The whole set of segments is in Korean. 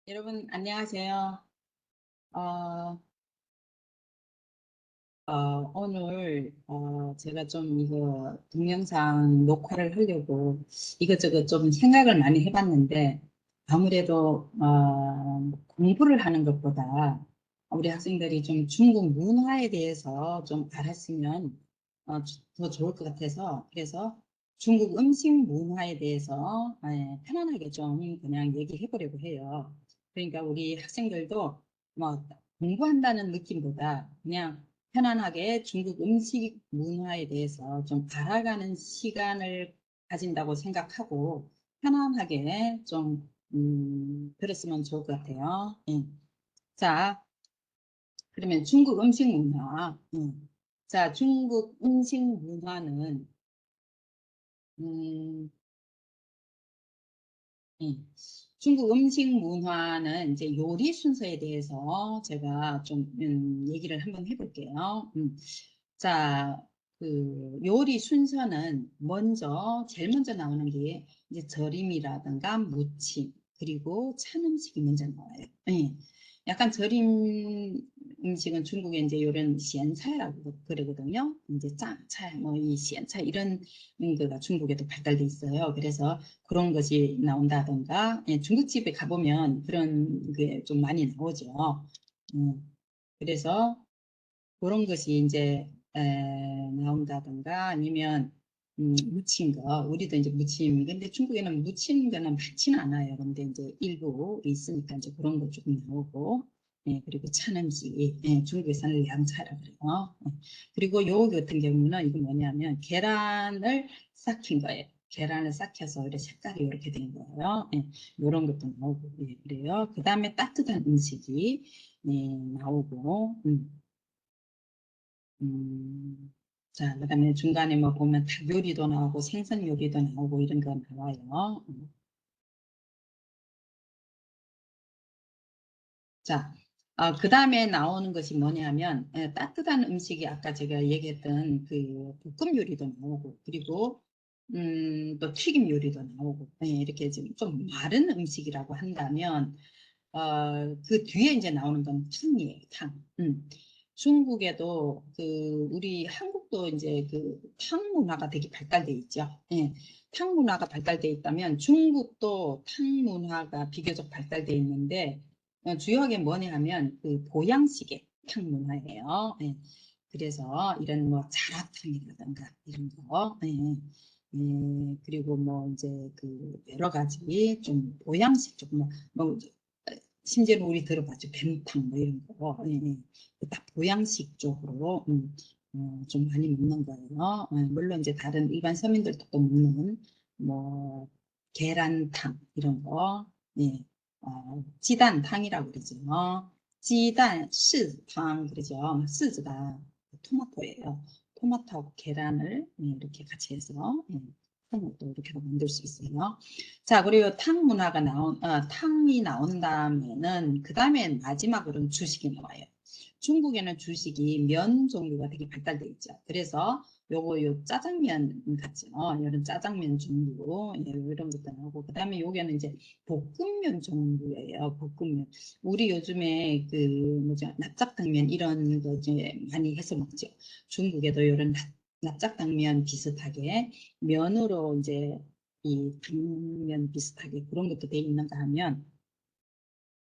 여러분 안녕하세요. 어, 오늘 제가 좀 이거 동영상 녹화를 하려고 이것저것 좀 생각을 많이 해봤는데 아무래도 공부를 하는 것보다 우리 학생들이 좀 중국 문화에 대해서 좀 알았으면 더 좋을 것 같아서 그래서 중국 음식 문화에 대해서 편안하게 좀 그냥 얘기해 보려고 해요. 그러니까 우리 학생들도 뭐 공부한다는 느낌보다 그냥 편안하게 중국 음식 문화에 대해서 좀 알아가는 시간을 가진다고 생각하고 편안하게 좀 들었으면 좋을 것 같아요. 예. 자, 그러면 중국 음식 문화. 자, 중국 음식 문화는 음, 예. 중국 음식 문화는 이제 요리 순서에 대해서 제가 좀 얘기를 한번 해볼게요. 자, 그 요리 순서는 제일 먼저 나오는 게 이제 절임이라든가 무침, 그리고 찬 음식이 먼저 나와요. 예. 약간 절임 음식은 중국에 이제 이런 시엔차이라고 그러거든요. 이제 짱차이, 뭐이 시엔차이 이런 거가 중국에도 발달돼 있어요. 그래서 그런 것이 나온다든가, 예, 중국집에 가보면 그런 게 좀 많이 나오죠. 그래서 그런 것이 이제 나온다든가 아니면 무친 거 우리도 이제 무침 근데 중국에는 무친 거는 많지는 않아요. 근데 이제 일부 있으니까 이제 그런 거 조금 나오고 예, 그리고 찬음식 예, 중국에서는 량차라 그래요. 예. 그리고 요 같은 경우는 이거 뭐냐면 계란을 삭힌 거예요. 계란을 삭혀서 이렇게 색깔이 이렇게 된 거예요. 예, 이런 것도 나오고 예, 그래요. 그 다음에 따뜻한 음식이 예, 나오고 음, 자, 그다음에 중간에 뭐 보면 닭 요리도 나오고 생선 요리도 나오고 이런 거 나와요. 자, 그다음에 나오는 것이 뭐냐면 따뜻한 음식이 아까 제가 얘기했던 그 볶음 요리도 나오고 그리고 또 튀김 요리도 나오고 이렇게 좀 마른 음식이라고 한다면 그 뒤에 이제 나오는 건 탕이에요, 탕. 중국에도 우리 한국도 이제 그 탕 문화가 되게 발달돼 있죠. 예. 탕 문화가 발달돼 있다면 중국도 탕 문화가 비교적 발달돼 있는데 주요하게 뭐냐 하면 그 보양식의 탕 문화예요. 예. 그래서 이런 뭐 자라탕이라든가 이런 거, 그리고 뭐 이제 그 여러 가지 좀 보양식 뭐 심지어는 우리 들어봤죠. 뱀탕 뭐 이런 거. 예, 예. 딱 보양식 쪽으로 좀 많이 먹는 거예요. 물론 이제 다른 일반 서민들도 또 먹는 뭐 계란탕 이런 거. 예. 지단탕이라고 그러죠. 지단 시탕 그러죠. 시즈가 토마토예요. 토마토하고 계란을 이렇게 같이 해서 탕도 이렇게 만들 수 있어요. 자, 그리고 탕이 나온 다음에는, 그 다음에 마지막으로는 주식이 나와요. 중국에는 주식이 면 종류가 되게 발달돼 있죠. 그래서 요 짜장면 같죠. 이런 짜장면 종류, 예, 이런 것도 나오고, 그 다음에 요게는 이제 볶음면 종류예요. 볶음면. 우리 요즘에 뭐죠, 납작당면 이런 거 이제 많이 해서 먹죠. 중국에도 이런 납작당면 비슷하게 면으로 이제 이 당면 비슷하게 그런 것도 돼 있는가 하면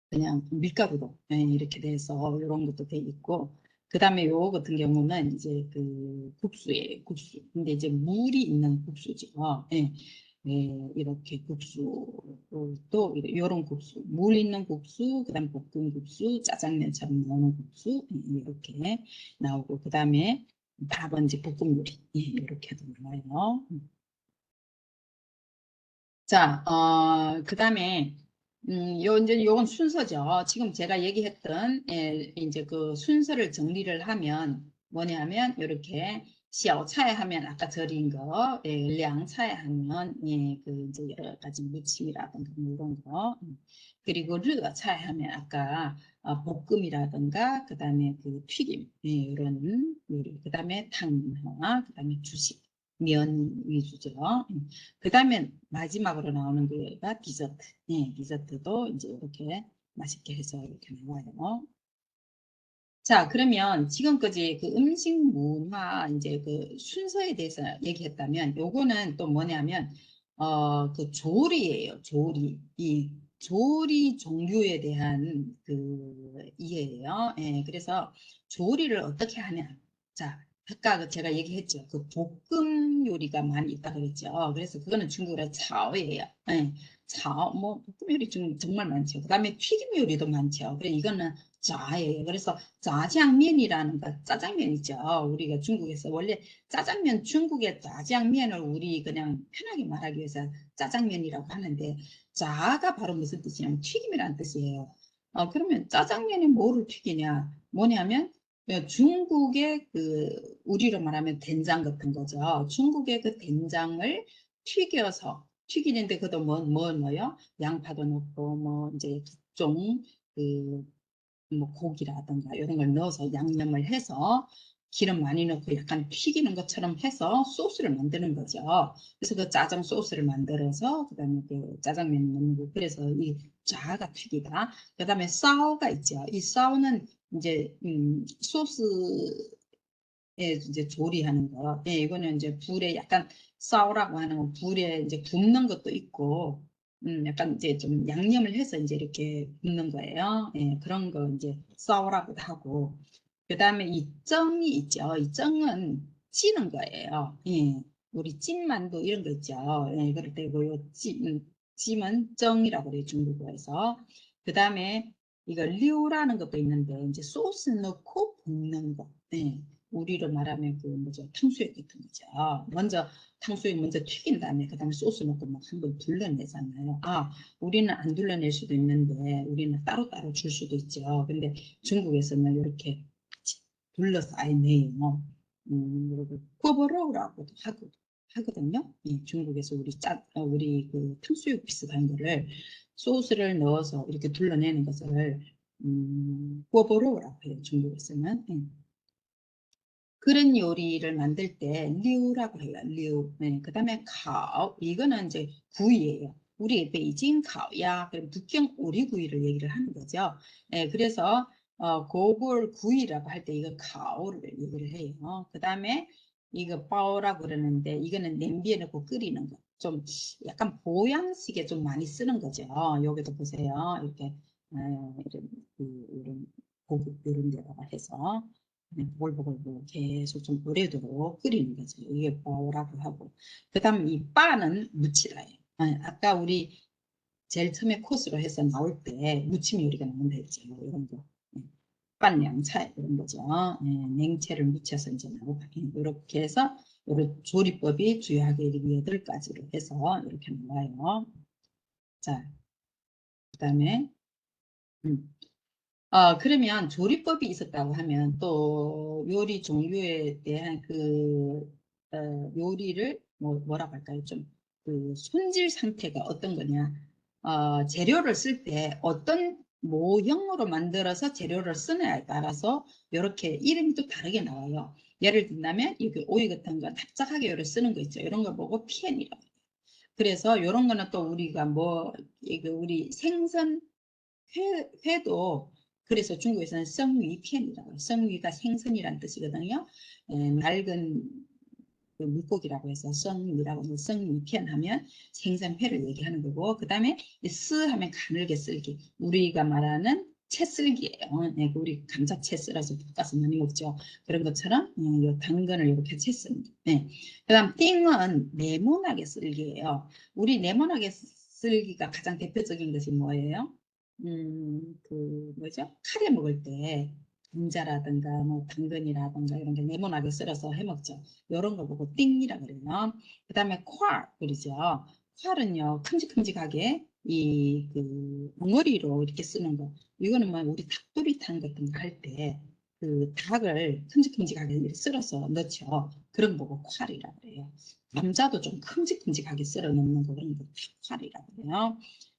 그냥 밀가루로 이렇게 돼서 이런 것도 돼 있고 그 다음에 요 같은 경우는 이제 그 국수예요. 국수. 근데 이제 물이 있는 국수죠. 예. 예, 이렇게 국수도 이런 국수, 물 있는 국수, 그다음 볶음 국수, 짜장면처럼 나오는 국수 이렇게 나오고 그 다음에 밥은 이제 볶음 요리 이렇게도 나와요. 자, 그 다음에, 이제 요건 순서죠. 지금 제가 얘기했던, 예, 이제 그 순서를 정리를 하면 뭐냐면, 이렇게, 샤오차에 하면 아까 절인 거, 예, 량차에 하면, 예, 그 이제 여러 가지 무침이라든가 뭐 이런 거, 그리고 르차에 하면 아까 볶음이라든가, 그 다음에 그 튀김, 예, 이런 요리, 그 다음에 탕, 그 다음에 주식. 면 위주죠. 그 다음에 마지막으로 나오는 게가 디저트. 예, 디저트도 이제 이렇게 맛있게 해서 이렇게 나와요. 자, 그러면 지금까지 그 음식 문화 이제 그 순서에 대해서 얘기했다면 요거는 또 뭐냐면 그 조리예요. 조리. 이 조리 종류에 대한 그 이해예요. 예, 그래서 조리를 어떻게 하냐. 자, 아까 제가 얘기했죠. 그 볶음 요리가 많이 있다 그랬죠. 그래서 그거는 중국어로 차오예요. 예, 차오, 뭐 볶음 요리 정말 많죠. 그다음에 튀김 요리도 많죠. 그래 이거는 짜예요. 그래서 짜장면이라는 거 짜장면이죠. 우리가 중국에서 원래 짜장면 중국의 짜장면을 우리 그냥 편하게 말하기 위해서 짜장면이라고 하는데 짜가 바로 무슨 뜻이냐면 튀김이라는 뜻이에요. 그러면 짜장면에 뭐를 튀기냐? 뭐냐면 중국의 그 우리로 말하면 된장 같은 거죠. 중국의 그 된장을 튀겨서 튀기는데 그것도 뭐 넣어요? 양파도 넣고 뭐 이제 각종 그 뭐 고기라든가 이런 걸 넣어서 양념을 해서 기름 많이 넣고 약간 튀기는 것처럼 해서 소스를 만드는 거죠. 그래서 그 짜장 소스를 만들어서 그다음에 그 짜장면 넣는 거. 그래서 이 자가 튀기다. 그다음에 싸오가 있죠. 이 싸오는 이제 소스에 이제 조리하는 거. 예, 이거는 이제 불에 약간 싸오라고 하는 거, 불에 이제 굽는 것도 있고 약간 이제 좀 양념을 해서 이제 이렇게 굽는 거예요. 예, 그런 거 이제 싸오라고도 하고. 그 다음에 이 蒸이 있죠. 이 蒸은 찌는 거예요. 예, 우리 찐만두 이런 거 있죠. 예, 그럴 때 요 찜은 蒸이라고 그래요. 중국어에서. 그 다음에 이거 류라는 것도 있는데 이제 소스 넣고 볶는 거. 예, 우리로 말하면 그 뭐죠? 탕수육 같은 거죠. 먼저 탕수육 먼저 튀긴 다음에 그다음에 소스 넣고 막 한번 둘러내잖아요. 우리는 안 둘러낼 수도 있는데 우리는 따로따로 줄 수도 있죠. 근데 중국에서는 이렇게 같이 둘러서 아예 내요. 그리고 꿔버로우라고도 하거든요. 예, 중국에서 우리 그 탕수육 비슷한 거를 소스를 넣어서 이렇게 둘러내는 것을 꿔버로우라고 해요. 중국에서는. 예. 그런 요리를 만들 때 류라고 해요. 류. 네. 그다음에 카오 이거는 이제 구이예요. 우리 베이징 카오야 그럼 북경 오리구이를 얘기를 하는 거죠. 네, 그래서 그걸 구이라고 할 때 이거 카오를 얘기를 해요. 그다음에 이거 빠오라고 그러는데 이거는 냄비에 넣고 끓이는 거. 좀 약간 보양식에 좀 많이 쓰는 거죠. 여기도 보세요. 이렇게 이런 고급 이런 데다가 해서 보글보글 계속 좀 오래도록 끓이는 거죠. 이게 뽀라고 하고. 그 다음 이 빠는 무치라예요. 아까 우리 제일 처음에 코스로 해서 나올 때 무침 요리가 나온다 했죠. 이런 거. 빤양차 이런 거죠. 냉채를 묻혀서 이제 나오고 이렇게 해서 이런 조리법이 주요하게 8가지로 해서 이렇게 나와요. 자, 그 다음에 그러면 조리법이 있었다고 하면 또 요리 종류에 대한 요리를 뭐라고 할까요? 좀 그 손질 상태가 어떤 거냐? 재료를 쓸 때 어떤 모형으로 만들어서 재료를 쓰느냐에 따라서 이렇게 이름이 또 다르게 나와요. 예를 든다면 이게 오이 같은 거 납작하게 요를 쓰는 거 있죠. 이런 걸 보고 피엔이라고 해요. 그래서 이런 거는 또 우리가 이거 우리 생선 회도 그래서 중국에서는 생위편이라고 해요. 생위가 생선이라는 뜻이거든요. 맑은 그 물고기라고 해서 생위라고 해서 생위편 하면 생선회를 얘기하는 거고 그 다음에 스 하면 가늘게 쓸기 우리가 말하는 채쓸기예요. 네, 우리 감자채 썰어서 볶아서 많이 먹죠. 그런 것처럼 요 당근을 이렇게 채 쓰는 거. 네. 그다음 띵은 네모나게 쓸기예요. 우리 네모나게 쓸기가 가장 대표적인 것이 뭐예요? 뭐죠? 카레 먹을 때 감자라든가 뭐 당근이라든가 이런 게 네모나게 썰어서 해 먹죠. 이런 거 보고 띵이라 그래요. 그다음에 콸 그러죠. 콸은요 큼직큼직하게 이 그 덩어리로 이렇게 쓰는 거. 이거는 뭐 우리 닭도리탕 같은 거 할 때 그 닭을 큼직큼직하게 이렇게 썰어서 넣죠. 그런 거 보고 콸이라 그래요. 감자도 좀 큼직큼직하게 썰어 넣는 거 그런 거 콸이라 그래요.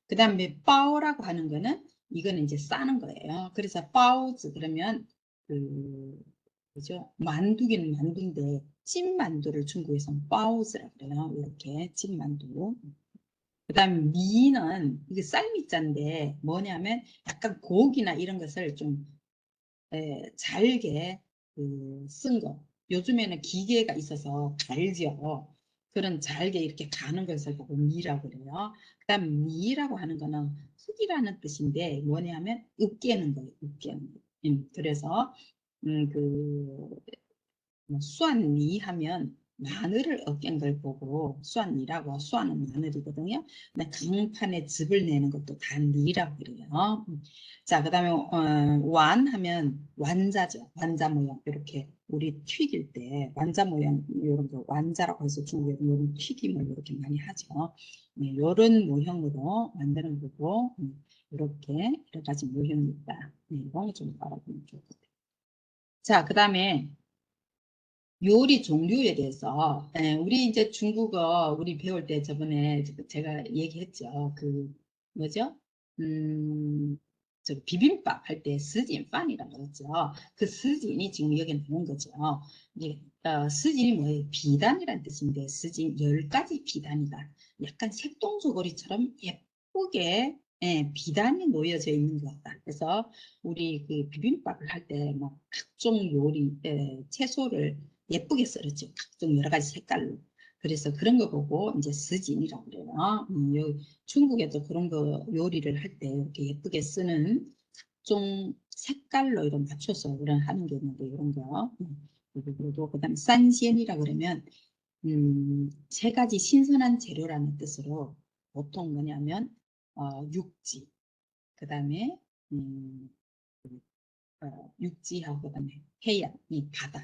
그 다음에 빠오라고 하는 거는 이거는 이제 싸는 거예요. 그래서 빠오즈 그러면 그 그죠? 만두기는 만두인데 찐만두를 중국에서는 빠오즈라 그래요. 이렇게 찐만두. 그다음에 미는 이게 쌀미자인데 뭐냐면 약간 고기나 이런 것을 좀 잘게 쓴 거. 요즘에는 기계가 있어서 갈죠. 그런 잘게 이렇게 가는 것을 보고 미라고 그래요. 그다음 미라고 하는 거는 흙이라는 뜻인데 뭐냐면 으깨는 거예요. 으깨는 거. 그래서 그 수완리 하면 마늘을 으깬 걸 보고 수완리라고 수완은 마늘이거든요. 근데 강판에 즙을 내는 것도 다 리라고 그래요. 자, 그다음에 완 하면 완자죠. 완자 모양 이렇게 우리 튀길 때 완자 모양 이런 거 완자라고 해서 중국에서 이런 튀김을 이렇게 많이 하죠. 네, 이런 모형으로 만드는 거고 이렇게 여러 가지 모형이 있다. 네, 이거 좀 알아보면 좋을 것 같아요. 자, 그다음에 요리 종류에 대해서 우리 이제 중국어 우리 배울 때 저번에 제가 얘기했죠. 그 뭐죠? 음, 저 비빔밥 할 때 스진 판이라고 그랬죠. 그 스진이 지금 여기 나온 거죠. 이게 스진이 뭐예요? 비단이라는 뜻인데 스진 10가지 비단이다. 약간 색동소고리처럼 예쁘게 비단이 놓여져 있는 것 같다. 그래서 우리 그 비빔밥을 할 때 막 각종 요리 채소를 예쁘게 썰었죠. 각종 여러 가지 색깔로. 그래서 그런 거 보고 이제 스진이라고 그래요. 중국에도 그런 거 요리를 할 때 이렇게 예쁘게 쓰는 각종 색깔로 이런 맞춰서 그런 하는 게 있는데 이런 거. 그리고 그다음 산시엔이라고 그러면 세 가지 신선한 재료라는 뜻으로 보통 뭐냐면 육지, 그다음에 음, 육지하고 그다음에 해양, 이 바다,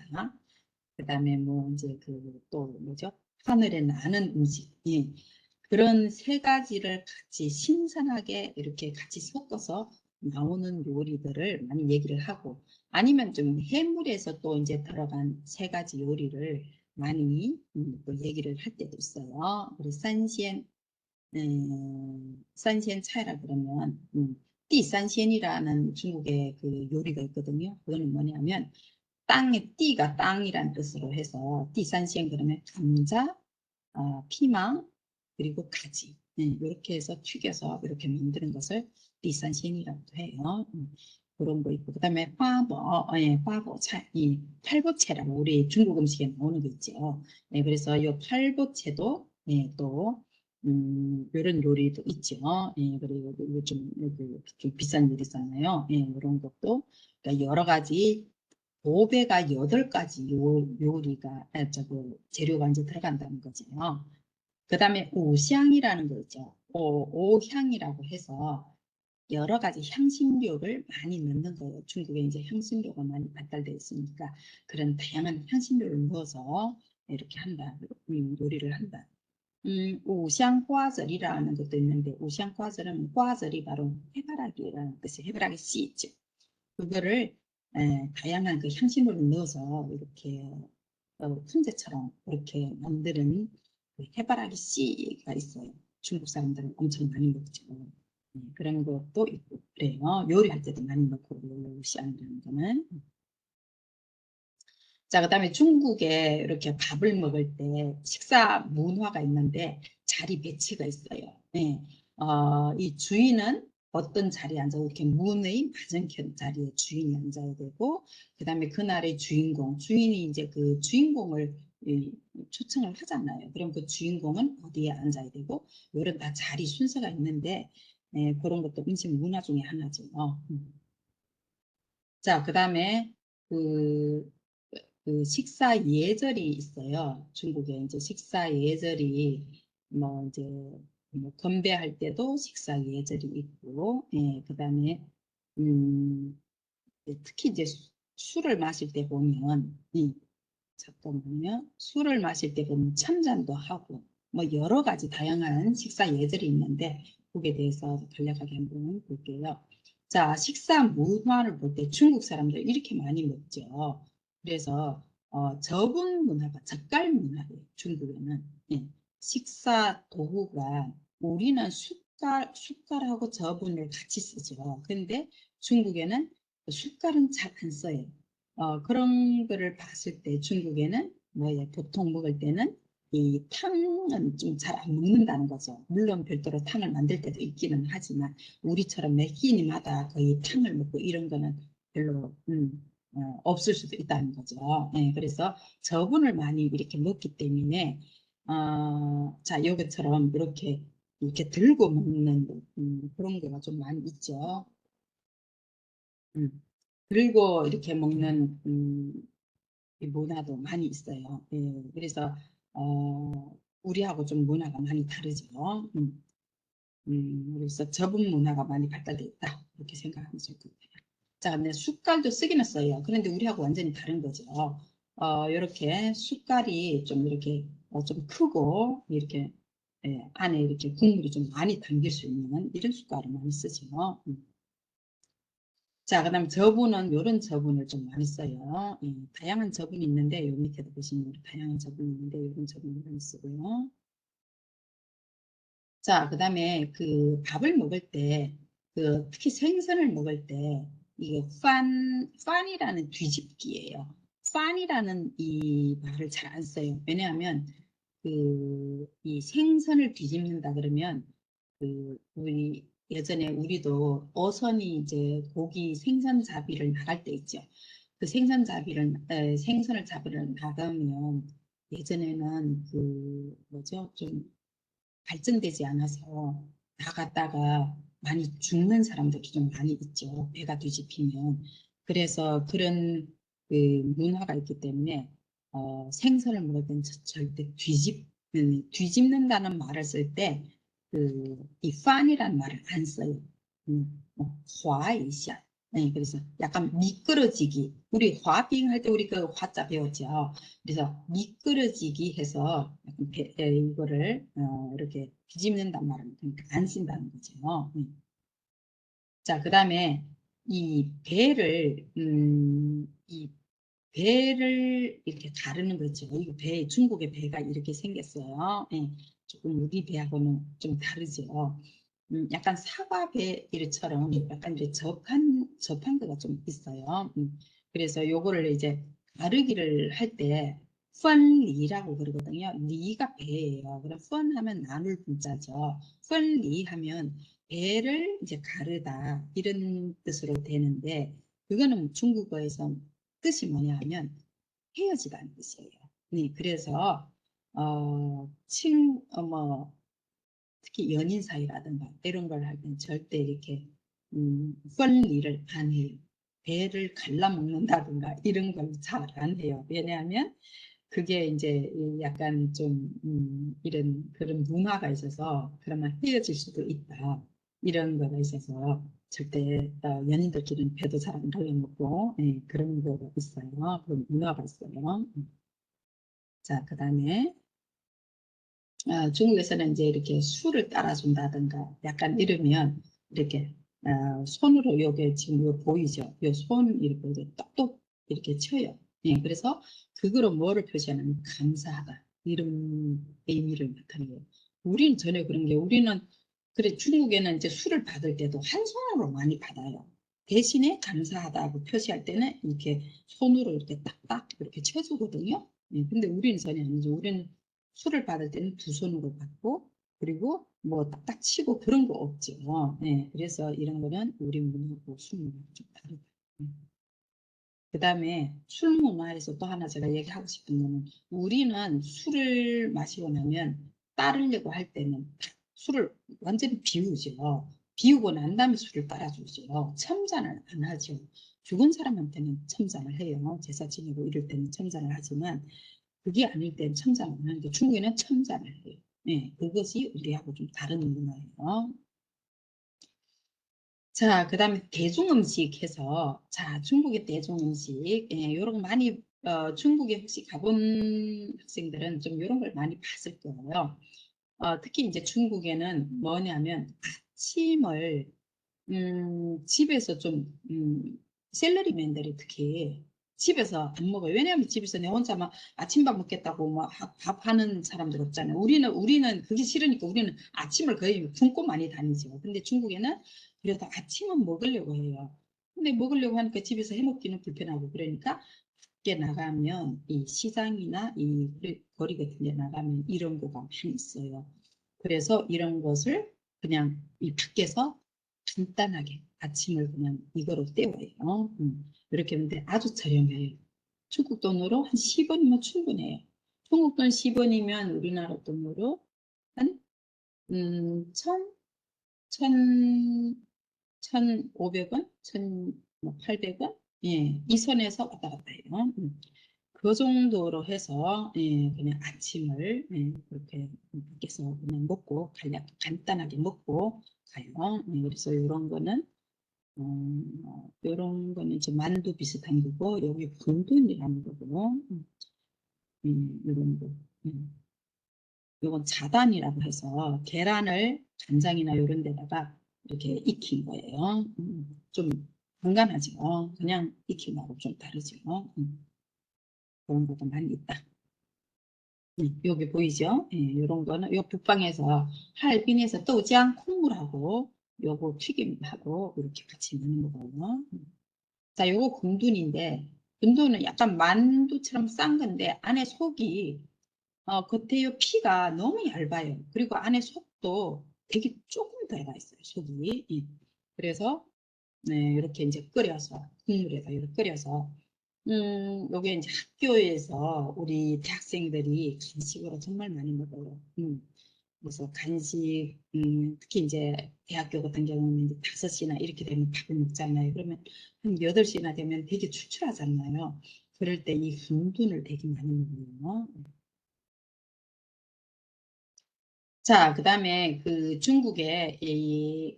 그다음에 뭐 이제 그 또 뭐죠? 하늘에 나는 음식. 예. 그런 세 가지를 같이 신선하게 이렇게 같이 섞어서 나오는 요리들을 많이 얘기를 하고 아니면 좀 해물에서 또 이제 들어간 세 가지 요리를 많이 또 얘기를 할 때도 있어요. 그래서 산시엔 차이라 그러면 띠산시엔이라는 중국의 그 요리가 있거든요. 그거는 뭐냐면 땅의 띠가 땅이란 뜻으로 해서 띠산시엔 그러면 감자, 피망, 그리고 가지 이렇게 해서 튀겨서 이렇게 만드는 것을 띠산시엔이라고 해요. 그런 거 있고 그다음에 화보차, 이 팔보채라고 우리 중국 음식에 나오는 거 있죠. 그래서 이 팔보채도 또 이런 요리도 있죠. 그리고 요즘 좀 비싼 요리잖아요. 이런 것도 그러니까 여러 가지 보배가 8가지 요리가 재료가 이제 들어간다는 거죠. 그 다음에 오향이라는 거 있죠. 오향이라고 해서 여러 가지 향신료를 많이 넣는 거예요. 중국에 이제 향신료가 많이 발달되어 있으니까 그런 다양한 향신료를 넣어서 이렇게 한다. 요리를 한다. 우샹과절이라는 것도 있는데 우샹과절은 과절이 바로 해바라기라는 뜻이 해바라기 씨 있죠. 그거를 다양한 그 향신료를 넣어서 이렇게 훈제처럼 이렇게 만드는 그 해바라기 씨가 있어요. 중국 사람들은 엄청 많이 먹죠. 그런 것도 있고 그래요. 요리할 때도 많이 넣고 씨안이라는 거는. 자, 그다음에 중국에 이렇게 밥을 먹을 때 식사 문화가 있는데 자리 배치가 있어요. 이 주인은 어떤 자리에 앉아 이렇게 문의 맞은편 자리에 주인이 앉아야 되고 그다음에 그날의 주인이 이제 그 주인공을 초청을 하잖아요. 그럼 그 주인공은 어디에 앉아야 되고 이런 다 자리 순서가 있는데 그런 것도 음식 문화 중에 하나죠. 자, 그다음에 그 그 식사 예절이 있어요. 중국에 이제 식사 예절이 뭐 이제 뭐 건배할 때도 식사 예절이 있고, 그다음에 음, 특히 이제 술을 마실 때 보면, 잠깐만요. 술을 마실 때 보면 참잔도 하고, 뭐 여러 가지 다양한 식사 예절이 있는데 그에 대해서 간략하게 한번 볼게요. 자, 식사 문화를 볼 때 중국 사람들 이렇게 많이 먹죠. 그래서 저분 문화가 젓갈 문화예요. 중국에는 식사 도구가 우리는 숟갈하고 저분을 같이 쓰죠. 근데 중국에는 숟갈은 잘 안 써요. 그런 거를 봤을 때 중국에는 뭐예 보통 먹을 때는 이 탕은 좀 잘 안 먹는다는 거죠. 물론 별도로 탕을 만들 때도 있기는 하지만 우리처럼 매 끼니마다 거의 탕을 먹고 이런 거는 별로 없을 수도 있다는 거죠. 예, 그래서 저분을 많이 이렇게 먹기 때문에 자 이것처럼 이렇게 들고 먹는 그런 거가 좀 많이 있죠. 음, 들고 이렇게 먹는 이 문화도 많이 있어요. 예, 그래서 우리하고 좀 문화가 많이 다르죠. 그래서 접은 문화가 많이 발달되어 있다 이렇게 생각하면 좋을 것 같아요. 자, 근데 숟갈도 쓰기는 써요. 그런데 우리하고 완전히 다른 거죠. 이렇게 숟갈이 좀 이렇게 좀 크고 이렇게 안에 이렇게 국물이 좀 많이 담길 수 있는 이런 숟갈을 많이 쓰죠. 자, 그다음 저분은 이런 저분을 좀 많이 써요. 다양한 저분이 있는데 요 밑에도 보시면 다양한 저분이 있는데 이런 저분을 많이 쓰고요. 자, 그다음에 그 밥을 먹을 때, 특히 생선을 먹을 때 이게 판이라는 뒤집기예요. 판이라는 이 말을 잘 안 써요. 왜냐하면 이 생선을 뒤집는다 그러면 우리 예전에 우리도 어선이 이제 고기 생선 잡이를 나갈 때 있죠. 그 생선을 잡으러 나가면 예전에는 뭐죠? 좀 발전되지 않아서 나갔다가 많이 죽는 사람들이 좀 많이 있죠. 배가 뒤집히면. 그래서 그런 문화가 있기 때문에 생선을 먹을 때는 절대 뒤집는다는 말을 쓸 때 이 판이라는 말을 안 써요. 화이샤. 네, 그래서 약간 미끄러지기. 우리 화빙 할 때 우리 그 화자 배웠죠. 그래서 미끄러지기 해서 약간 이거를 이렇게 뒤집는단 말은 그러니까 안 쓴다는 거죠. 자, 그다음에 이 배를 이렇게 가르는 거죠. 이거 중국의 배가 이렇게 생겼어요. 예, 조금 우리 배하고는 좀 다르죠. 약간 사과 배 이처럼 약간 이제 접한 거가 좀 있어요. 그래서 요거를 이제 가르기를 할 때 펀리라고 그러거든요. 리가 배예요. 그럼 펀 하면 나눌 분자죠. 펀리 하면 배를 이제 가르다 이런 뜻으로 되는데 그거는 중국어에서 뜻이 뭐냐 하면 헤어지다는 뜻이에요. 네, 그래서 뭐 특히 연인 사이라든가 이런 걸 할 때는 절대 이렇게 펀리를 안 해요. 배를 갈라먹는다든가 이런 걸 잘 안 해요. 왜냐하면 그게 이제 약간 좀 이런 그런 문화가 있어서 그러면 헤어질 수도 있다. 이런 거가 있어서 절대 연인들끼리는 배도 잘 안 갈라먹고 그런 거가 있어요. 그런 문화가 있어요. 자, 그다음에 중국에서는 이제 이렇게 술을 따라준다든가 약간 이러면 이렇게 손으로 요게 지금 요 보이죠? 요 손 이렇게 이제 똑똑 이렇게 쳐요. 예, 그래서 그거로 뭐를 표시하냐면 감사하다 이런 의미를 나타내요. 우리는 전혀 그런 게 우리는 그래 중국에는 이제 술을 받을 때도 한 손으로 많이 받아요. 대신에 감사하다고 표시할 때는 이렇게 손으로 이렇게 딱딱 이렇게 쳐주거든요. 예, 근데 우리는 전혀 아니죠. 우리는 술을 받을 때는 두 손으로 받고 그리고 뭐 딱딱 치고 그런 거 없죠. 네, 그래서 이런 거는 우리 문화하고 술 문화가 좀 다르다. 그다음에 술 문화에서 또 하나 제가 얘기하고 싶은 거는 우리는 술을 마시고 나면 따르려고 할 때는 술을 완전히 비우죠. 비우고 난 다음에 술을 따라주죠. 첨잔을 안 하죠. 죽은 사람한테는 첨잔을 해요. 제사 지내고 이럴 때는 첨잔을 하지만 그게 아닐 땐 첨잔을 안 하는데 중국에는 첨잔을 해요. 네, 그것이 우리하고 좀 다른 문화예요. 자, 그다음에 대중음식 해서 자, 중국의 대중음식 요런 거 많이 중국에 혹시 가본 학생들은 좀 이런 걸 많이 봤을 거예요. 특히 이제 중국에는 뭐냐면 아침을 집에서 좀 샐러리맨들이 특히 집에서 안 먹어요. 왜냐하면 집에서 내 혼자 막 아침밥 먹겠다고 막 밥 하는 사람들 없잖아요. 우리는 그게 싫으니까 우리는 아침을 거의 굶고 많이 다니죠. 근데 중국에는 그래도 아침은 먹으려고 해요. 근데 먹으려고 하니까 집에서 해먹기는 불편하고 그러니까 밖에 나가면 이 시장이나 이 거리 같은 데 나가면 이런 거가 많이 있어요. 그래서 이런 것을 그냥 이 밖에서 간단하게 아침을 그냥 이거로 때워요. 이렇게 하는데 아주 저렴해요. 중국 돈으로 한 10원이면 충분해요. 중국 돈 10원이면 우리나라 돈으로 한 천, 천, 1,500원, 1,800원? 예, 이 선에서 왔다 갔다 해요. 그 정도로 해서 예, 그냥 아침을 예, 그렇게 밖에서 그냥 먹고 간단하게 먹고 가요. 예, 그래서 이런 거는 이런 거는 이제 만두 비슷한 거고 여기 분돈이라는 거고 이런 거. 요건 자단이라고 해서 계란을 간장이나 이런 데다가 이렇게 익힌 거예요. 좀 간간하죠. 그냥 익힌 거하고 좀 다르죠. 그런 것도 많이 있다. 여기 보이죠? 예, 이런 거는 요 북방에서 할빈에서 또장 콩물하고 요거 튀김하고 이렇게 같이 먹는 거거든요. 자, 요거 금둔인데 금둔은 약간 만두처럼 싼 건데 안에 속이 겉에요 피가 너무 얇아요. 그리고 안에 속도 되게 조금 들어가 있어요. 속이. 예. 그래서 네, 이렇게 이제 끓여서 국물에다 이렇게 끓여서 요게 이제 학교에서 우리 대학생들이 간식으로 정말 많이 먹어요. 그래서 간식 특히 이제 대학교 같은 경우는 이제 5시나 이렇게 되면 밥을 먹잖아요. 그러면 한 8시나 되면 되게 출출하잖아요. 그럴 때 이 군둔을 되게 많이 먹어요. 자, 그다음에 그 중국의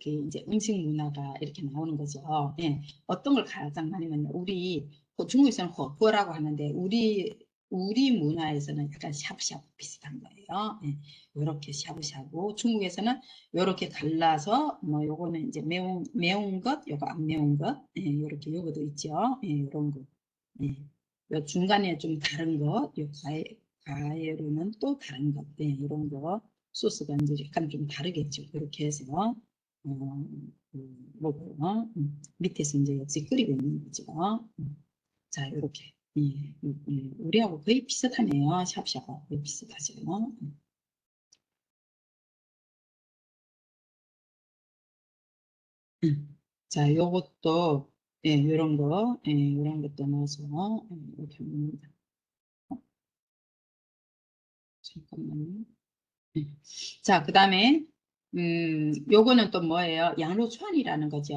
그 이제 음식 문화가 이렇게 나오는 거죠. 예. 어떤 걸 가장 많이 먹냐? 우리 중국에서는 허거라고 하는데 우리 문화에서는 약간 샤브샤브 비슷한 거예요. 예. 요렇게 샤브샤브. 중국에서는 요렇게 갈라서 뭐 요거는 이제 매운 것, 요거 안 매운 것. 예, 요렇게 요거도 있죠. 예, 요런 거. 예. 요 중간에 좀 다른 것, 요 가해로는 또 다른 것. 예, 이런 거. 소스가 이제 약간 좀 다르겠죠. 그렇게 해서 뭐고 밑에서 이제 역시 끓이고 있는 거죠. 자, 이렇게 우리하고 거의 비슷하네요. 샵샵하고 거의 비슷하죠. 자, 요것도 예, 이런 거, 예, 이런 것도 넣어서 이렇게 합니다. 잠깐만요. 예. 자, 그다음에 요거는 또 뭐예요? 양로추안이라는 거죠.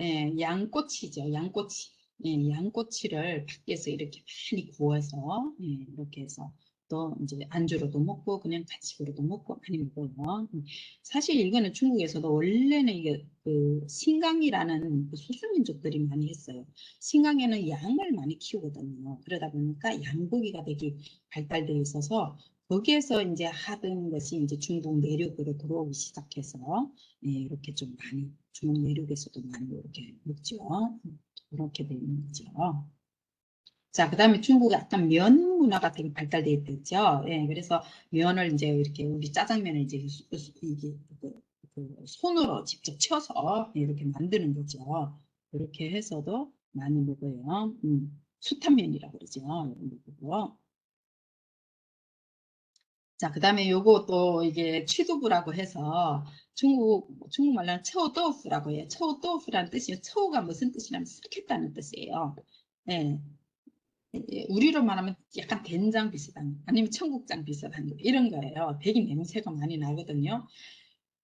예, 양꼬치죠. 양꼬치. 예, 양꼬치를 밖에서 이렇게 많이 구워서 예, 이렇게 해서 또 이제 안주로도 먹고 그냥 간식으로도 먹고 많이 먹어요. 사실 이거는 중국에서도 원래는 이게 그 신강이라는 그 소수민족들이 많이 했어요. 신강에는 양을 많이 키우거든요. 그러다 보니까 양고기가 되게 발달되어 있어서 거기에서 이제 하던 것이 이제 중국 내륙으로 들어오기 시작해서 예, 이렇게 좀 많이 중국 내륙에서도 많이 이렇게 먹죠. 이렇게 되는 거죠. 자, 그다음에 중국에 약간 면 문화가 되게 발달되어 있죠. 예, 그래서 면을 이제 이렇게 우리 짜장면을 이제 이게 그 손으로 직접 쳐서 이렇게 만드는 거죠. 이렇게 해서도 많이 먹어요. 수탄면이라고 그러죠. 이런 거. 자, 그다음에 요거 또 이게 취두부라고 해서 중국말로는 처우더우프라고 해요. 처우더우프라는 뜻이 처우가 무슨 뜻이냐면 썩겠다는 뜻이에요. 예, 우리로 말하면 약간 된장 비슷한 아니면 청국장 비슷한 거 이런 거예요. 되게 냄새가 많이 나거든요.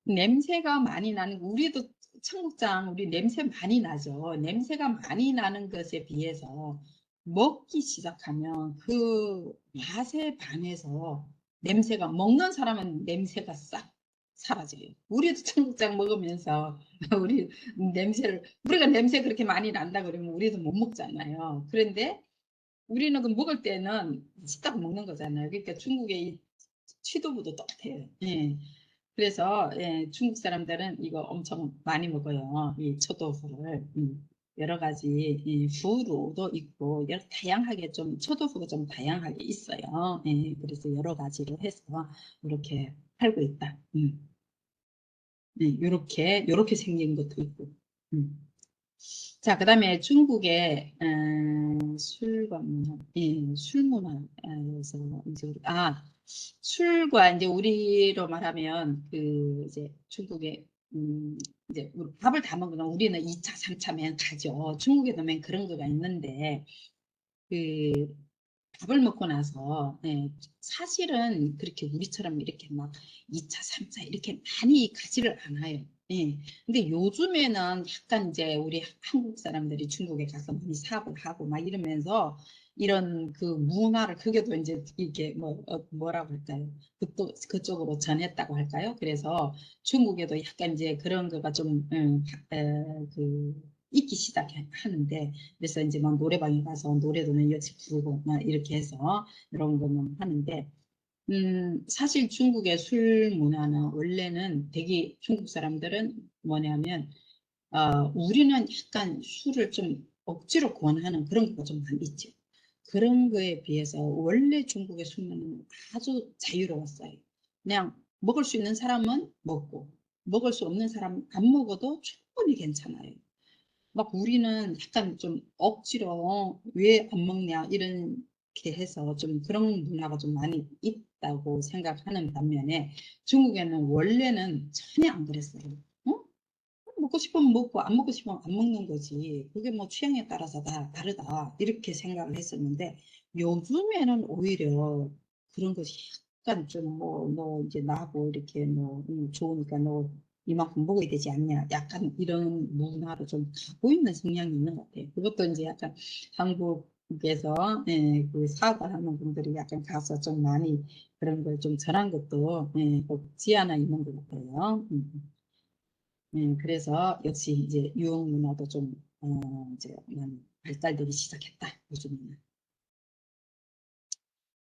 냄새가 많이 나는 우리도 청국장 우리 냄새 많이 나죠. 냄새가 많이 나는 것에 비해서 먹기 시작하면 그 맛에 반해서 냄새가 먹는 사람은 냄새가 싹 사라져요. 우리도 청국장 먹으면서 우리 냄새를 우리가 냄새 그렇게 많이 난다 그러면 우리도 못 먹잖아요. 그런데 우리는 그 먹을 때는 씹다가 먹는 거잖아요. 그러니까 중국의 이 취두부도 똑같아요. 예. 그래서 예, 중국 사람들은 이거 엄청 많이 먹어요. 이臭豆腐를 여러 가지 이 부로도 있고 여러 다양하게 좀臭豆腐가 좀 다양하게 있어요. 예, 그래서 여러 가지로 해서 이렇게 팔고 있다. 예, 요렇게 생긴 것도 있고. 음. 자, 그다음에 중국의 술과 문화, 예, 술 문화에서 이제 술과 이제 우리로 말하면 그 이제 중국의 이제 우리 밥을 다 먹으면 우리는 2차, 3차 맨 가죠. 중국에도 맨 그런 거가 있는데 그 밥을 먹고 나서 사실은 그렇게 우리처럼 이렇게 막 2차, 3차 이렇게 많이 가지를 않아요. 예. 근데 요즘에는 약간 이제 우리 한국 사람들이 중국에 가서 많이 사업을 하고 막 이러면서 이런 그 문화를 그게도 이제 이게 뭐라고 할까요? 그쪽으로 전했다고 할까요? 그래서 중국에도 약간 이제 그런 거가 좀 있기 시작하는데 그래서 이제 막 노래방에 가서 노래도 몇 여씩 부르고 막 이렇게 해서 이런 거는 하는데 사실 중국의 술 문화는 원래는 되게 중국 사람들은 뭐냐면 우리는 약간 술을 좀 억지로 권하는 그런 거가 좀 많이 있죠. 그런 거에 비해서 원래 중국의 술 문화는 아주 자유로웠어요. 그냥 먹을 수 있는 사람은 먹고 먹을 수 없는 사람은 안 먹어도 충분히 괜찮아요. 막 우리는 약간 좀 억지로 왜 안 먹냐 이렇게 해서 좀 그런 문화가 좀 많이 있다고 생각하는 반면에 중국에는 원래는 전혀 안 그랬어요. 어? 먹고 싶으면 먹고 안 먹고 싶으면 안 먹는 거지. 그게 뭐 취향에 따라서 다 다르다 이렇게 생각을 했었는데 요즘에는 오히려 그런 것이 약간 좀 뭐 너 이제 나하고 이렇게 뭐 좋으니까 너 이만큼 먹어야 되지 않냐 약간 이런 문화로 좀 가고 있는 성향이 있는 것 같아요. 그것도 이제 약간 한국에서 그 사업을 하는 분들이 약간 가서 좀 많이 그런 걸 좀 전한 것도 없지 않아 있는 것 같아요. 그래서 역시 이제 유흥 문화도 좀 이제 많이 발달되기 시작했다 요즘에는.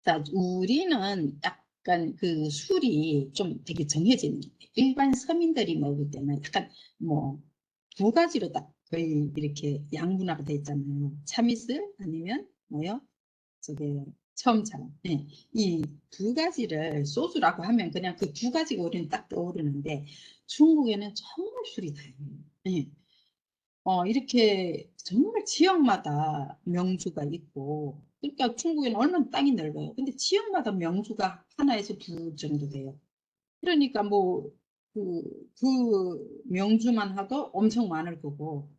자, 우리는 약간 그 술이 좀 되게 정해져 있는 것 같아요. 일반 서민들이 먹을 때는 약간 뭐 두 가지로 딱 거의 이렇게 양분화가 돼 있잖아요. 참이슬 아니면 뭐요? 저게 처음처럼. 예. 이 두 가지를 소주라고 하면 그냥 그 두 가지가 우리는 딱 떠오르는데 중국에는 정말 술이 다양해요. 예. 이렇게 정말 지역마다 명주가 있고, 그러니까 중국에는 얼마나 땅이 넓어요. 근데 지역마다 명주가 하나에서 두 정도 돼요. 그러니까 뭐, 그 명주만 하도 엄청 많을 거고,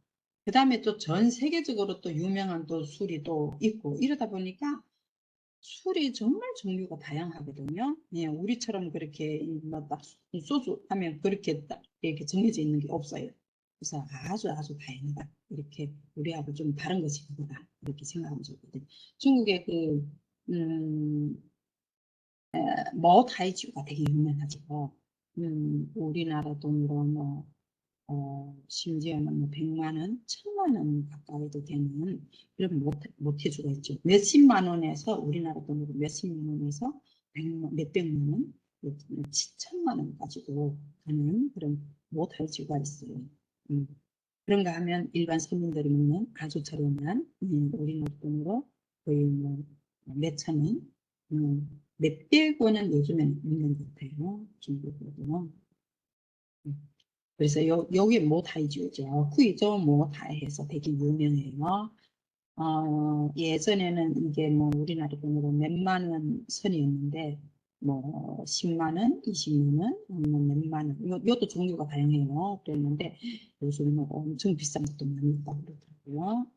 그 다음에 또 전 세계적으로 또 유명한 또 술이 또 있고, 이러다 보니까 술이 정말 종류가 다양하거든요. 예, 우리처럼 그렇게 뭐딱 소주 하면 그렇게 딱 이렇게 정해져 있는 게 없어요. 그래서 아주 아주 다양하다. 이렇게 우리하고 좀 다른 것이 그거다. 이렇게 생각하면 좋거든요. 중국의 음, 머타이주가 되게 유명하죠. 우리나라 돈으로 심지어는 뭐 100만 원, 1000만 원 가까이도 되는 그런 모태주가 있죠. 몇십만 원에서 우리나라 돈으로 몇십만 원에서 몇백만 원, 7천만 원 가지고 가는 그런 모태주가 있어요. 음, 그런가 하면 일반 서민들이 먹는 아주 저렴한 우리나라 돈으로 거의 뭐 몇천 원, 몇백 원은 요즘에는 있는 것 같아요. 중국으로도. 그래서 여기 뭐 다이주죠. 구이죠. 뭐 다 해서 되게 유명해요. 예전에는 이게 뭐 우리나라 돈으로 몇만 원 선이었는데 뭐 10만 원, 20만 원, 뭐 몇만 원, 요도 종류가 다양해요. 그랬는데 요즘은 뭐 엄청 비싼 것도 많이 있다고 그러더라고요.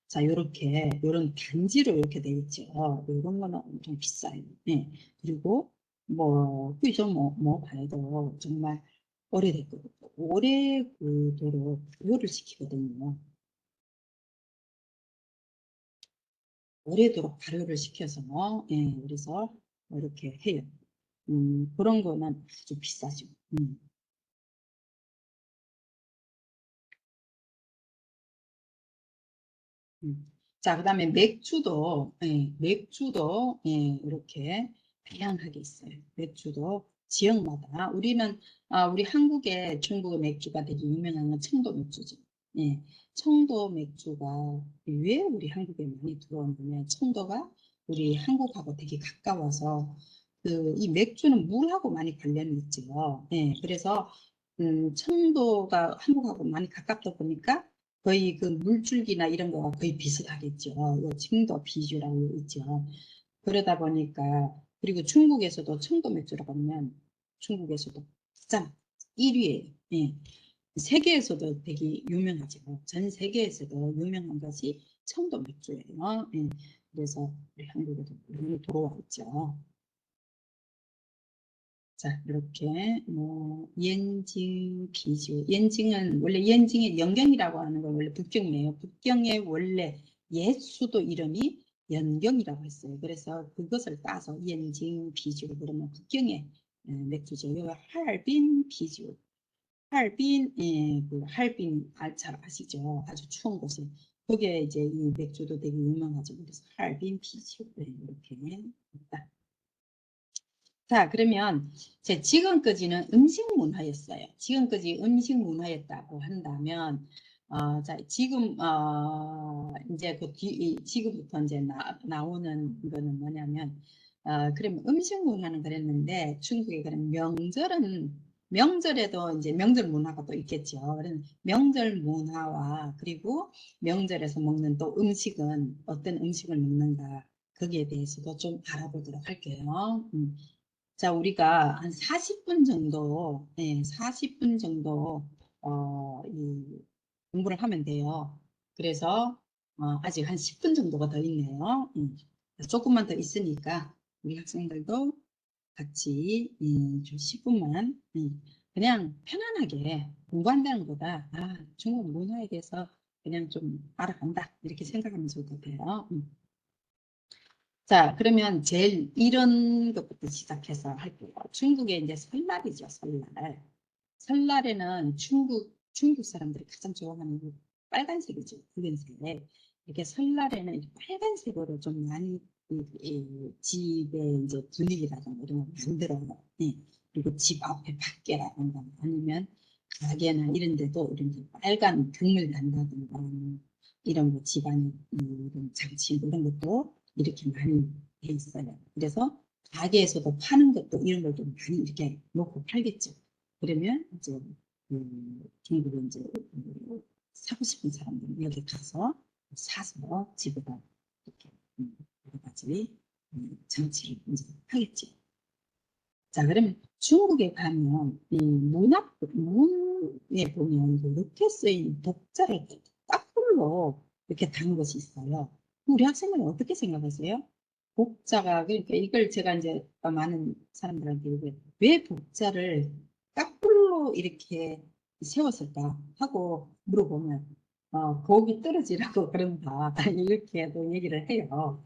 자, 요렇게 요런 단지로 이렇게 돼 있죠. 요런 거는 엄청 비싸요. 네. 그리고 뭐 그죠 뭐 봐도 정말 오래됐거든요. 오래 그도록 발효를 시키거든요. 오래도록 발효를 시켜서 그래서 이렇게 해요. 그런 거는 아주 비싸죠. 음. 자, 그다음에 맥주도 이렇게 다양하게 있어요. 맥주도 지역마다 우리는 우리 한국의 중국의 맥주가 되게 유명한 건 청도 맥주죠. 예, 청도 맥주가 왜 우리 한국에 많이 들어오냐면 청도가 우리 한국하고 되게 가까워서 이 맥주는 물하고 많이 관련이 있죠. 예, 그래서 청도가 한국하고 많이 가깝다 보니까 거의 그 물줄기나 이런 거가 거의 비슷하겠죠. 요 청도 비주라고 있죠. 그러다 보니까 그리고 중국에서도 청도 맥주라고 하면 중국에서도 가장 1위예요. 예. 세계에서도 되게 유명하죠. 전 세계에서도 유명한 것이 청도 맥주예요. 예. 그래서 우리 한국에도 많이 들어와 있죠. 자, 이렇게 뭐 연징 비주. 연징은 원래 연징의 연경이라고 하는 건 원래 북경이에요. 북경의 원래 옛 수도 이름이 연경이라고 했어요. 그래서 그것을 따서 연징 비주 그러면 북경의 맥주죠. 요 하얼빈 비주. 하얼빈, 그 하얼빈 잘 아시죠? 아주 추운 곳에 거기에 이제 이 맥주도 되게 유명하죠. 그래서 하얼빈 비주 이렇게 있다. 자, 그러면 지금까지는 음식 문화였어요. 지금까지 음식 문화였다고 한다면, 자, 지금, 이제 지금부터 이제 나오는 거는 뭐냐면, 그러면 음식 문화는 그랬는데, 중국에 그런 명절에도 이제 명절 문화가 또 있겠죠. 그런 명절 문화와 그리고 명절에서 먹는 또 음식은 어떤 음식을 먹는가, 거기에 대해서도 좀 알아보도록 할게요. 자, 우리가 한 40분 정도, 네, 40분 정도, 이 공부를 하면 돼요. 그래서, 아직 한 10분 정도가 더 있네요. 조금만 더 있으니까, 우리 학생들도 같이, 좀 10분만, 그냥 편안하게 공부한다는 것보다, 중국 문화에 대해서 그냥 좀 알아간다. 이렇게 생각하면 좋을 것 같아요. 자, 그러면 제일 이런 것부터 시작해서 할게요. 중국의 이제 설날이죠, 설날. 설날에는 중국 사람들이 가장 좋아하는 게 빨간색이죠, 붉은색. 이렇게 설날에는 이렇게 빨간색으로 좀 많이 집의 이제 분위기라든가 이런 걸 만들어요. 예. 그리고 집 앞에 밖에라든가 아니면 가게나 이런 데도 이런 빨간 등을 단다든가 이런 거 집안에 이런 장치 이런 것도 이렇게 많이 돼 있어요. 그래서 가게에서도 파는 것도 이런 걸 좀 많이 이렇게 놓고 팔겠죠. 그러면 이제 중국에 이제 사고 싶은 사람들은 여기 가서 사서 집에다 이렇게 여러 가지 장치를 이제 하겠죠. 자, 그러면 중국에 가면 이 문에 보면 이렇게 쓰인 독자를 까꿀로 이렇게 단 것이 있어요. 우리 학생들은 어떻게 생각하세요? 복자가 그러니까 이걸 제가 이제 많은 사람들한테 왜 복자를 까꿀로 이렇게 세웠을까 하고 물어보면 복이 떨어지라고 그런다 이렇게도 얘기를 해요.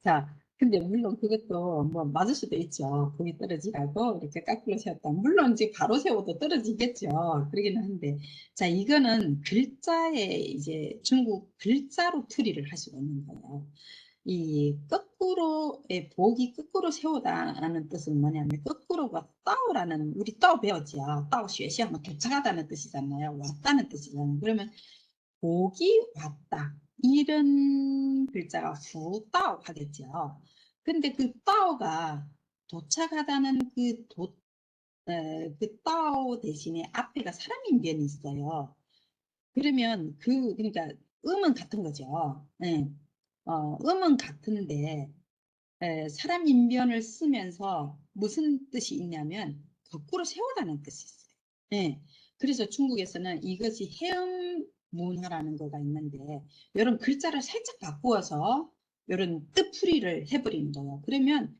자, 근데 물론 그것도 뭐 맞을 수도 있죠. 복이 떨어지라고 이렇게 까꿀로 세웠다. 물론 이제 가로 세워도 떨어지겠죠. 그러기는 한데, 자, 이거는 글자에 이제 중국 글자로 풀이를 할 수가 있는 거예요. 이 거꾸로의 복이 거꾸로 세우다는 뜻은 뭐냐면 거꾸로가 따오라는 우리 따오 배웠죠. 따오 쉐시하면 도착하다는 뜻이잖아요. 왔다는 뜻이잖아요. 그러면 복이 왔다. 이런 글자가 후따오 하겠죠. 근데 그 따오가 도착하다는 그 따오 대신에 앞에가 사람인변이 있어요. 그러면 그러니까 음은 같은 거죠. 예. 음은 같은데 사람 인변을 쓰면서 무슨 뜻이 있냐면 거꾸로 세우라는 뜻이 있어요. 예. 그래서 중국에서는 이것이 해음 문화라는 거가 있는데 이런 글자를 살짝 바꾸어서 이런 뜻풀이를 해버리는 거예요. 그러면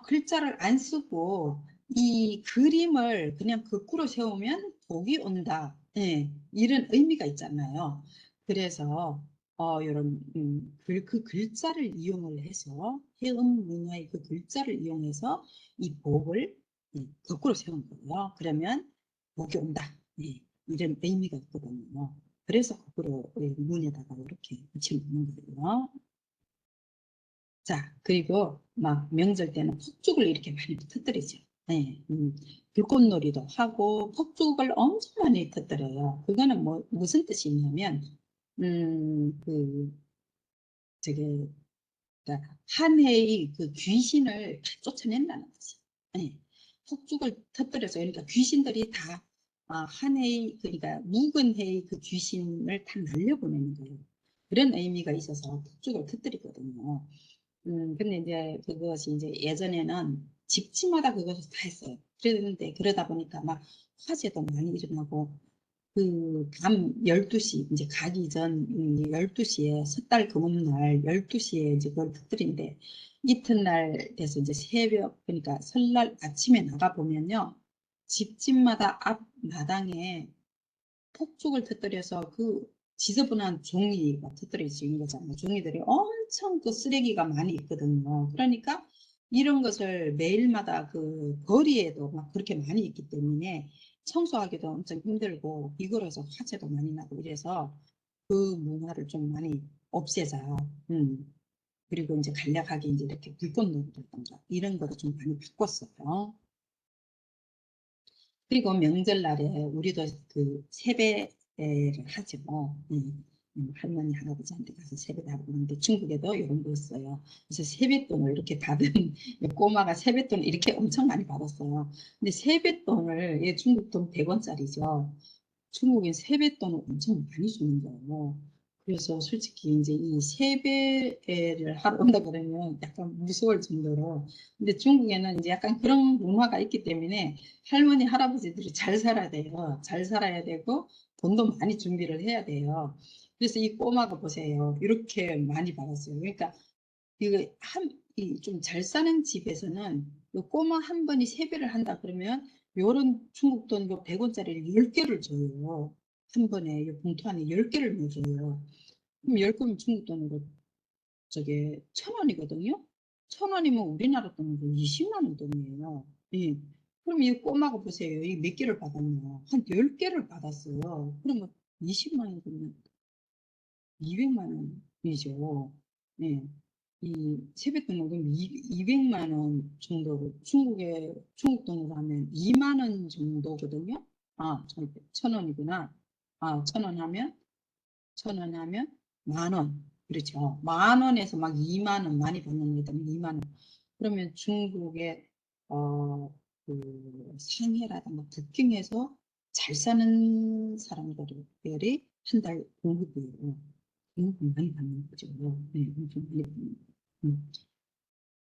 글자를 안 쓰고 이 그림을 그냥 거꾸로 세우면 복이 온다. 예. 이런 의미가 있잖아요. 그래서 이런 그 글자를 이용을 해서 해음 문화의 그 글자를 이용해서 이 복을 거꾸로 세운 거예요. 그러면 복이 온다. 예, 이런 의미가 있거든요. 그래서 거꾸로 문에다가 이렇게 붙여놓는 거예요. 자, 그리고 막 명절 때는 폭죽을 이렇게 많이 터뜨리죠. 네, 불꽃놀이도 하고 폭죽을 엄청 많이 터뜨려요. 그거는 뭐 무슨 뜻이 있냐면 그 저게 그러니까 한 해의 그 귀신을 다 쫓아낸다는 거지. 네. 폭죽을 터뜨려서 그러니까 귀신들이 다 한 해의 그러니까 묵은 해의 그 귀신을 다 날려보내는 거예요. 그런 의미가 있어서 북쪽을 터뜨리거든요. 근데 이제 그것이 이제 예전에는 집집마다 그것을 다 했어요. 그랬는데 그러다 보니까 막 화재도 많이 일어나고 밤 12시 이제 가기 전 12시에 섣달 금음날 12시에 이제 그걸 터뜨린데 이튿날 돼서 이제 새벽 그러니까 설날 아침에 나가 보면요. 집집마다 앞 마당에 폭죽을 터뜨려서 그 지저분한 종이가 터뜨려져 있는 거잖아요. 종이들이 엄청 그 쓰레기가 많이 있거든요. 그러니까 이런 것을 매일마다 그 거리에도 막 그렇게 많이 있기 때문에 청소하기도 엄청 힘들고 이거로서 화재도 많이 나고 이래서 그 문화를 좀 많이 없애자. 그리고 이제 간략하게 이제 이렇게 불꽃놀이라든가 이런 거를 좀 많이 바꿨어요. 그리고 명절날에 우리도 그 세배를 하죠. 할머니 할아버지한테 가서 세배를 하고 그러는데 중국에도 이런 거 있어요. 그래서 세뱃돈을 이렇게 받은 꼬마가 세뱃돈을 이렇게 엄청 많이 받았어요. 근데 세뱃돈을 중국 돈 100원짜리죠. 중국엔 세뱃돈을 엄청 많이 주는 거예요. 그래서 솔직히 이제 이 세배를 하러 온다 그러면 약간 무서울 정도로. 근데 중국에는 이제 약간 그런 문화가 있기 때문에 할머니, 할아버지들이 잘 살아야 돼요. 잘 살아야 되고 돈도 많이 준비를 해야 돼요. 그래서 이 꼬마가 보세요. 이렇게 많이 받았어요. 그러니까 이거 좀 잘 사는 집에서는 이 꼬마 한 번이 세배를 한다 그러면 요런 중국 돈 100원짜리를 10개를 줘요. 한 번에 이 봉투 안에 10개를 넣어줘요. 그럼 10개면 중국 돈으로 저게 1,000원이거든요. 1,000원이면 우리나라 돈으로 20만 원 돈이에요. 예. 그럼 이 꼬마가 보세요. 이 몇 개를 받았냐. 한 10개를 받았어요. 그러면 20만 원 그러면 200만 원이죠. 예. 이 세뱃돈은 그럼 200만 원 정도로 중국 돈으로 하면 2만 원 정도거든요. 아, 1,000원이구나. 아, 1,000원 하면 만 원. 그렇죠. 만 원에서 막 2만 원 많이 받는 거다. 2만 원. 그러면 중국의 그 상해라든가 북경에서 잘 사는 사람들이 한 달 공급이에요. 공급 많이 받는 거죠. 네, 엄청 많이 받는 거예요.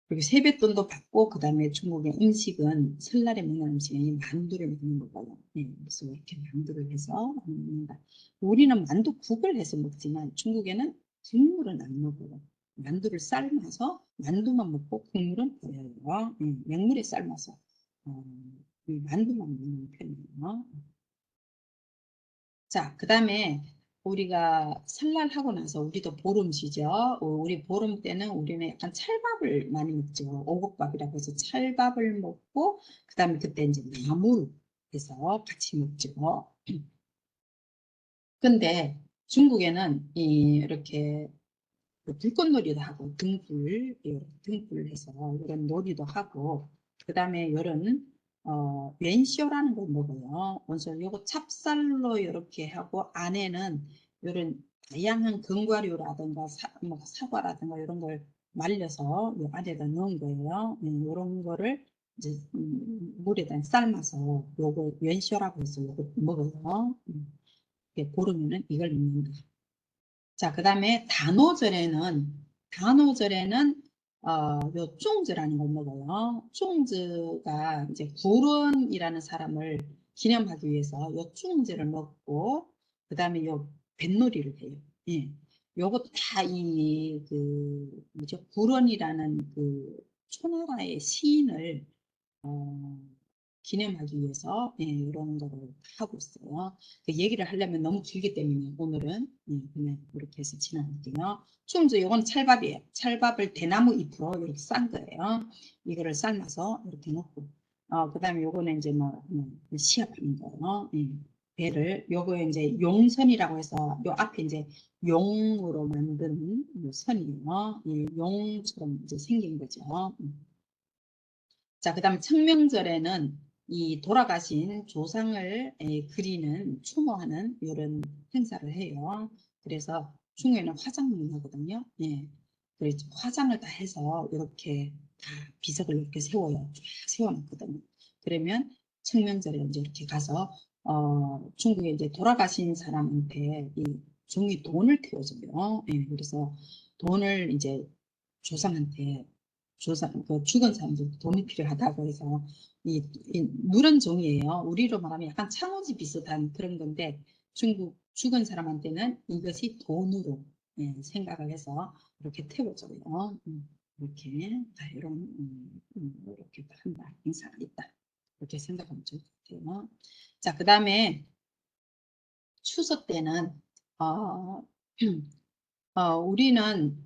그리고 세뱃돈도 받고 그다음에 중국의 음식은 설날에 먹는 음식이 만두를 먹는 거고요. 네, 그래서 이렇게 만두를 해서 먹는다. 우리는 만두국을 해서 먹지만 중국에는 국물은 안 먹어요. 만두를 삶아서 만두만 먹고 국물은 버려요. 맹물에 삶아서 어, 이 만두만 먹는 편이에요. 자, 그 다음에 우리가 설날 하고 나서 우리도 보름 쉬죠. 우리 보름 때는 우리는 약간 찰밥을 많이 먹죠. 오곡밥이라고 해서 찰밥을 먹고, 그 다음에 그때 이제 나물 해서 같이 먹죠. 근데 중국에는 이렇게 그 불꽃놀이도 하고 등불 해서 이런 놀이도 하고 그 다음에 이런 웬쇼라는 걸 먹어요. 그래서 요거 찹쌀로 이렇게 하고 안에는 이런 다양한 견과류라든가 뭐 사과라든가 이런 걸 말려서 요 안에다 넣은 거예요. 이런 거를 이제 물에다 삶아서 요거 웬쇼라고 해서 요거 먹어요. 보름에는 이걸 먹는다. 자, 그 다음에 단오절에는 요 쫑즈라는 걸 먹어요. 쫑즈가 이제 구런이라는 사람을 기념하기 위해서 요 쫑즈를 먹고 그 다음에 요 뱃놀이를 해요. 예. 요것도 다 뭐죠? 구런이라는 그 초나라의 시인을 어, 기념하기 위해서 이런 거를 하고 있어요. 그 얘기를 하려면 너무 길기 때문에 오늘은 그냥 이렇게 해서 지나갈게요. 충주 이건 찰밥이에요. 찰밥을 대나무 잎으로 이렇게 싼 거예요. 이거를 삶아서 이렇게 넣고 그 다음에 요거는 이제 시합하는 거예요. 배를 요거 이제 용선이라고 해서 요 앞에 이제 용으로 만든 요 선이에요. 용처럼 이제 생긴 거죠. 자, 그 다음에 청명절에는 이 돌아가신 조상을 그리는 추모하는 이런 행사를 해요. 그래서 중국에는 화장 문화거든요. 예. 그래서 화장을 다 해서 이렇게 다 비석을 이렇게 세워요. 쫙 세워놓거든요. 그러면 청명절에 이제 이렇게 가서 중국에 이제 돌아가신 사람한테 이 종이 돈을 태워줘요. 예, 그래서 돈을 이제 조상한테 그 죽은 사람들 돈이 필요하다고 해서 이 누런 종이에요. 우리로 말하면 약간 창호지 비슷한 그런 건데 중국 죽은 사람한테는 이것이 돈으로 생각을 해서 이렇게 태워줘요. 이렇게 이런 이렇게 한다 행사가 있다 이렇게 생각하면 좋을 것 같아요. 자, 그 다음에 추석 때는 어, 우리는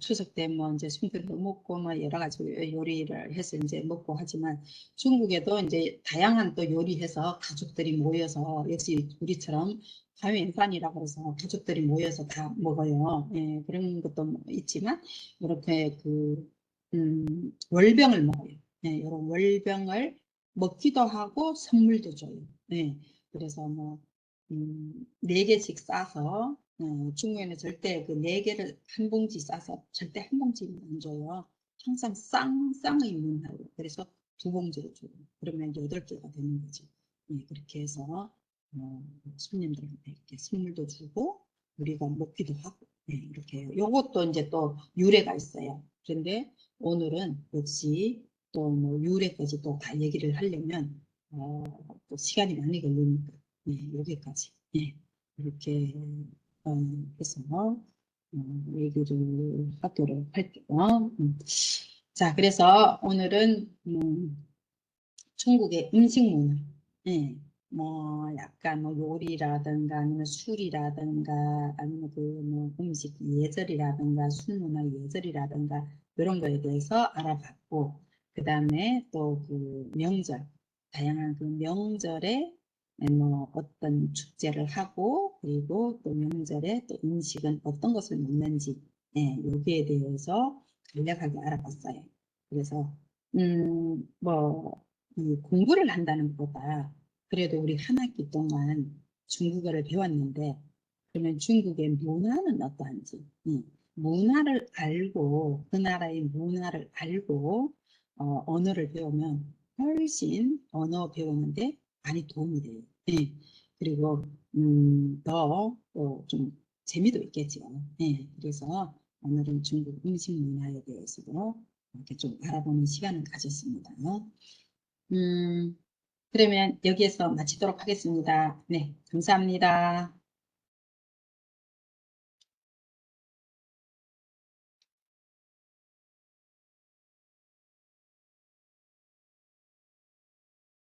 추석 때 뭐 이제 순대도 먹고 뭐 여러 가지 요리를 해서 이제 먹고 하지만 중국에도 이제 다양한 또 요리해서 가족들이 모여서 역시 우리처럼 가회인산이라고 해서 가족들이 모여서 다 먹어요. 예, 그런 것도 있지만 이렇게 그 월병을 먹어요. 예, 이런 월병을 먹기도 하고 선물도 줘요. 예, 그래서 뭐 4개씩 싸서 중국에는 절대 그 4개를 한 봉지 싸서 절대 한 봉지는 안 줘요. 항상 쌍의 문화로 그래서 2봉지를 줘요. 그러면 8개가 되는 거죠. 그렇게 해서 손님들한테 이렇게 선물도 주고 우리가 먹기도 하고 이렇게 해요. 요것도 이제 또 유래가 있어요. 그런데 오늘은 역시 또 뭐 유래까지 또 다 얘기를 하려면 또 시간이 많이 걸리니까 여기까지 이렇게 해서 얘기를 하도록 할게요. 자, 그래서 오늘은 중국의 음식 문화, 뭐 약간 뭐 요리라든가 아니면 술이라든가 아니면 그 뭐 음식 예절이라든가 술 문화 예절이라든가 이런 거에 대해서 알아봤고 그 다음에 또 그 명절 다양한 그 명절에 뭐 어떤 축제를 하고 그리고 또 명절에 또 음식은 어떤 것을 먹는지 여기에 대해서 간략하게 알아봤어요. 그래서 뭐 공부를 한다는 것보다 그래도 우리 한 학기 동안 중국어를 배웠는데 그러면 중국의 문화는 어떠한지 문화를 알고 그 나라의 문화를 알고 언어를 배우면 훨씬 언어 배우는데 많이 도움이 돼요. 그리고 더 좀 재미도 있겠죠. 그래서 오늘은 중국 음식 문화에 대해서도 이렇게 좀 알아보는 시간을 가졌습니다. 그러면 여기에서 마치도록 하겠습니다. 네, 감사합니다.